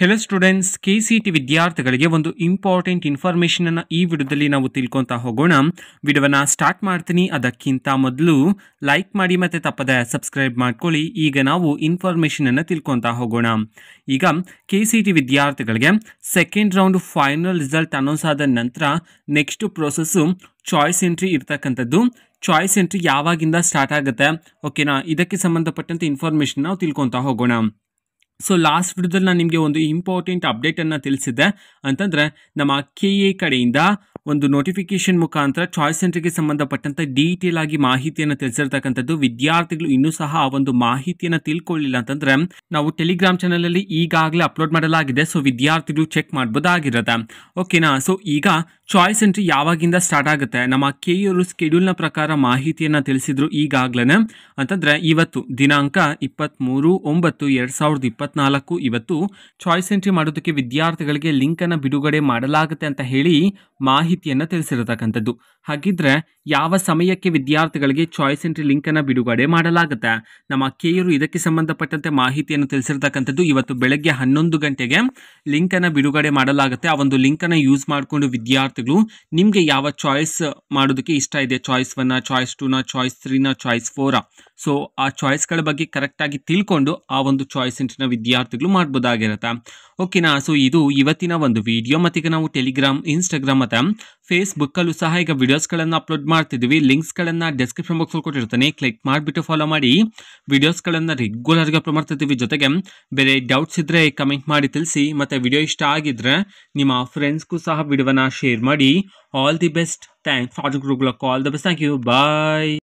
Hello students, KCET ವಿದ್ಯಾರ್ಥಿಗಳಿಗೆ ಒಂದು important information ಅನ್ನು ಈ ವಿಡಿಯೋದಲ್ಲಿ ನಾವು ತಿಳ್ಕೊತಾ ಹೋಗೋಣ. ವಿಡಿಯೋವನ್ನ ಸ್ಟಾರ್ಟ್ ಮಾಡ್ತೀನಿ. ಅದಕ್ಕಿಂತ ಮೊದಲು ಲೈಕ್ ಮಾಡಿ ಮತ್ತೆ ತಪ್ಪದೆ ಸಬ್ಸ್ಕ್ರೈಬ್ ಮಾಡ್ಕೊಳ್ಳಿ. ಈಗ ನಾವು ಇನ್ಫಾರ್ಮೇಷನ್ ಅನ್ನು ತಿಳ್ಕೊತಾ ಹೋಗೋಣ. ಈಗ KCET ವಿದ್ಯಾರ್ಥಿಗಳಿಗೆ second round final result announce ಆದ ನಂತರ ನೆಕ್ಸ್ಟ್ ಪ್ರೋಸೆಸ್ಸು ಚಾಯ್ಸ್ ಎಂಟ್ರಿ ಇರ್ತಕ್ಕಂಥದ್ದು. ಚಾಯ್ಸ್ ಎಂಟ್ರಿ ಯಾವಾಗಿಂದ ಸ್ಟಾರ್ಟ್ ಆಗುತ್ತೆ, ಓಕೆನಾ? ಇದಕ್ಕೆ ಸಂಬಂಧಪಟ್ಟಂತೆ ಇನ್ಫಾರ್ಮೇಷನ್ ನಾವು ತಿಳ್ಕೊತಾ ಹೋಗೋಣ. ಸೊ ಲಾಸ್ಟ್ ವಿಡಿಯೋದಲ್ಲಿ ನಾನು ನಿಮಗೆ ಒಂದು ಇಂಪಾರ್ಟೆಂಟ್ ಅಪ್ಡೇಟನ್ನು ತಿಳಿಸಿದ್ದೆ. ಅಂತಂದರೆ ನಮ್ಮ KA ಕಡೆಯಿಂದ ಒಂದು ನೋಟಿಫಿಕೇಶನ್ ಮುಖಾಂತರ ಚಾಯ್ಸ್ ಸೆಂಟ್ರಿಗೆ ಸಂಬಂಧಪಟ್ಟಂತೆ ಡೀಟೇಲ್ ಆಗಿ ಮಾಹಿತಿಯನ್ನು ತಿಳಿಸಿರ್ತಕ್ಕಂಥದ್ದು. ವಿದ್ಯಾರ್ಥಿಗಳು ಇನ್ನೂ ಸಹ ಆ ಒಂದು ಮಾಹಿತಿಯನ್ನು ತಿಳ್ಕೊಳ್ಳಿಲ್ಲ ಅಂತಂದರೆ ನಾವು ಟೆಲಿಗ್ರಾಮ್ ಚಾನಲಲ್ಲಿ ಈಗಾಗಲೇ ಅಪ್ಲೋಡ್ ಮಾಡಲಾಗಿದೆ. ಸೊ ವಿದ್ಯಾರ್ಥಿಗಳು ಚೆಕ್ ಮಾಡ್ಬೋದಾಗಿರುತ್ತೆ, ಓಕೆನಾ? ಸೊ ಈಗ ಚಾಯ್ಸ್ ಎಂಟ್ರಿ ಯಾವಾಗಿಂದ ಸ್ಟಾರ್ಟ್ ಆಗುತ್ತೆ, ನಮ್ಮ KA ಸ್ಕೆಡ್ಯೂಲ್ನ ಪ್ರಕಾರ ಮಾಹಿತಿಯನ್ನು ತಿಳಿಸಿದ್ರು ಈಗಾಗಲೇ. ಅಂತಂದರೆ ಇವತ್ತು ದಿನಾಂಕ 23/9/2024 ಇವತ್ತು ಚಾಯ್ಸ್ ಎಂಟ್ರಿ ಮಾಡೋದಕ್ಕೆ ವಿದ್ಯಾರ್ಥಿಗಳಿಗೆ ಲಿಂಕನ್ನು ಬಿಡುಗಡೆ ಮಾಡಲಾಗುತ್ತೆ ಅಂತ ಹೇಳಿ ಮಾಹಿತಿಯನ್ನು ತಿಳಿಸಿರತಕ್ಕಂಥದ್ದು. ಹಾಗಿದ್ರೆ ಯಾವ ಸಮಯಕ್ಕೆ ವಿದ್ಯಾರ್ಥಿಗಳಿಗೆ ಚಾಯ್ಸ್ ಎಂಟ್ರಿ ಲಿಂಕನ್ನು ಬಿಡುಗಡೆ ಮಾಡಲಾಗುತ್ತೆ? ನಮ್ಮ KA ಇದಕ್ಕೆ ಸಂಬಂಧಪಟ್ಟಂತೆ ಮಾಹಿತಿಯನ್ನು ತಿಳಿಸಿರ್ತಕ್ಕಂಥದ್ದು. ಇವತ್ತು ಬೆಳಗ್ಗೆ 11 ಗಂಟೆಗೆ ಲಿಂಕನ್ನು ಬಿಡುಗಡೆ ಮಾಡಲಾಗುತ್ತೆ. ಆ ಒಂದು ಲಿಂಕನ್ನು ಯೂಸ್ ಮಾಡಿಕೊಂಡು ವಿದ್ಯಾರ್ಥಿಗಳು ನಿಮಗೆ ಯಾವ ಚಾಯ್ಸ್ ಮಾಡೋದಕ್ಕೆ ಇಷ್ಟ ಇದೆ, choice 1, choice 2, choice 3, choice 4, so ಆ ಚಾಯ್ಸ್ಗಳ ಬಗ್ಗೆ ಕರೆಕ್ಟಾಗಿ ತಿಳ್ಕೊಂಡು ಆ ಒಂದು ಚಾಯ್ಸ್ ಎಂಟ್ರಿನ ವಿದ್ಯಾರ್ಥಿಗಳು ಮಾಡ್ಬೋದಾಗಿರುತ್ತೆ, ಓಕೆನಾ? ಸೊ ಇದು ಇವತ್ತಿನ ಒಂದು ವಿಡಿಯೋ. ಮತ್ತೀಗ ನಾವು ಟೆಲಿಗ್ರಾಮ್, ಇನ್ಸ್ಟಾಗ್ರಾಮ್ ಮತ್ತು ಫೇಸ್ಬುಕ್ಕಲ್ಲೂ ಸಹ ಈಗ ವಿಡಿಯೋಸ್ಗಳನ್ನು ಅಪ್ಲೋಡ್ ಮಾಡ್ತಿದ್ದೀವಿ. ಲಿಂಕ್ಸ್ಗಳನ್ನು ಡಿಸ್ಕ್ರಿಪ್ಷನ್ ಬಾಕ್ಸಲ್ಲಿ ಕೊಟ್ಟಿರ್ತಾನೆ, ಕ್ಲಿಕ್ ಮಾಡಿಬಿಟ್ಟು ಫಾಲೋ ಮಾಡಿ. ವಿಡಿಯೋಸ್ಗಳನ್ನು ರೆಗ್ಯುಲರ್ಗೆ ಅಪ್ಲೋಡ್ ಮಾಡ್ತಿದ್ದೀವಿ. ಜೊತೆಗೆ ಬೇರೆ ಡೌಟ್ಸ್ ಇದ್ದರೆ ಕಮೆಂಟ್ ಮಾಡಿ ತಿಳಿಸಿ. ಮತ್ತು ವಿಡಿಯೋ ಇಷ್ಟ ಆಗಿದ್ರೆ ನಿಮ್ಮ ಫ್ರೆಂಡ್ಸ್ಗೂ ಸಹ ವಿಡಿಯೋವನ್ನು ಶೇರ್ ಮಾಡಿ. All the best. Thanks for ಗುರುಗಳ call the best. Thank you. Bye.